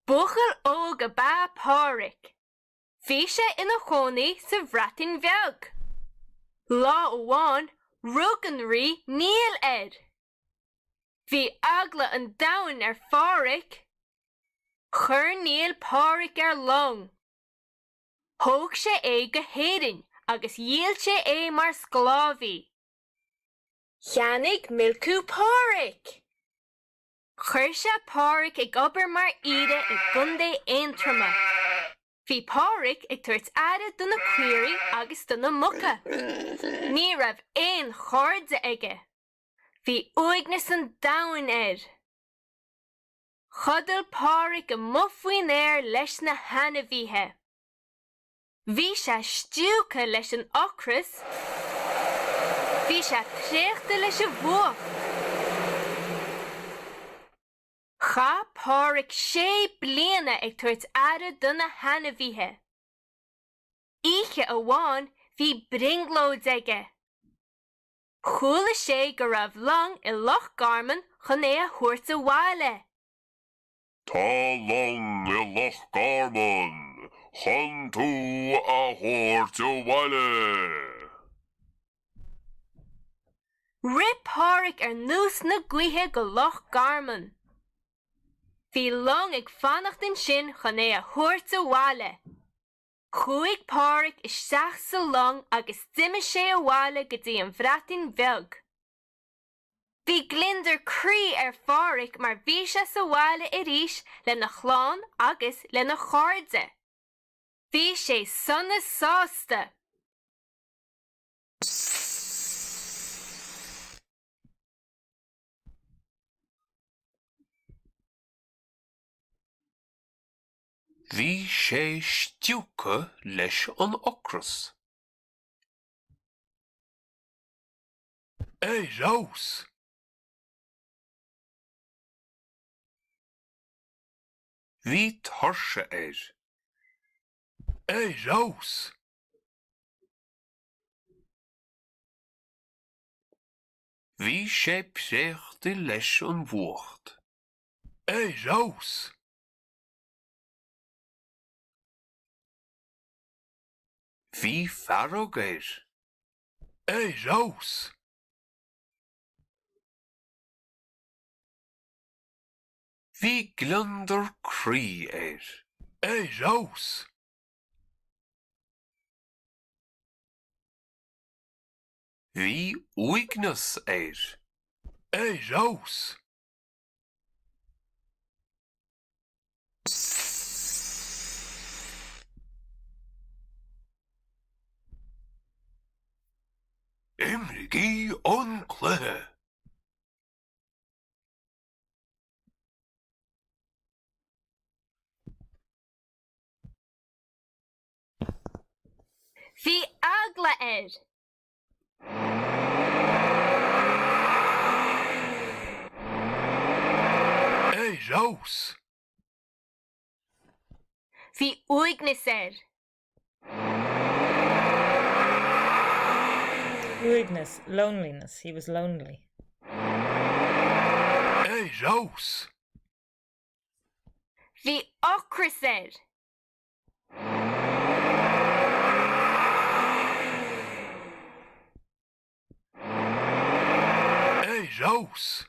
Buchel óg a ba Pádraig. Bhí sé ina chonaí sa bhreatain bheag. Lá óháin rugan rí níl Bhí agla an domhan Pádraig. Chur níl Pádraig long. Thóg sé go héireann agus díal sé mar sclávaí. Cheannaigh milcú Pádraig. Chur sé Pádraig ag obair mar ire I gundé éintrama. Bhí Pádraig ag tuairt aire duna cuirí agus duna mucha. Ní raibh aon chairde aige. Bhí uigneas an domhan Chodal Pádraig go mufuoin leis na hanahíthe. Bhí sé stiúcha leis an ocras. Bhí sé tréachta leis a bhuach. Cha Pádraig 6 bliana ag tuairt aire duna hanahíthe. Oíche amháin bhí bringlóid aige. Chúla sé go raibh long I loch Garman chun a thuairt bháile. Tá long I loch Garman, chun tú a thuairt bháile. Rip Pádraig nús na gaotha go loch Garman. Bhí long ag fannacht in sin chun a thuairt bháile. Chúig Pádraig isteach sa long agus duime sé bháile go dtí an bhreatain bheag. Bhí glindar crí Pádraig mar bhí sé sa bháile arís le na chláin agus le na chairde. Bhí sé sonna sásta. Bhí sé stiúcha leis an ocras. Rós! Bhí torsa Rós! Bhí sé préachta leis an bhuacht. Rós! Bhí Pádraig Rós! Bhí glundar crí Rós! Bhí uigneas Rós! Imrigí an chluthe. Bhí agla Rós! Bhí uigneas Rudeness, loneliness. He was lonely. Rós! Bhí ocras Rós!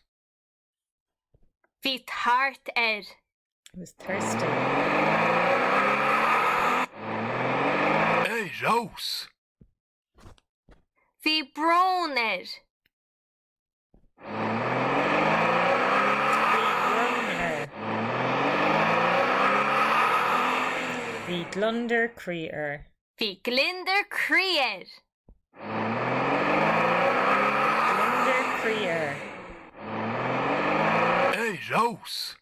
Bhí tart He was thirsty. Rós! Bhí brón Bhí glundar crí Bhí glindar crí Glundar crí Rós!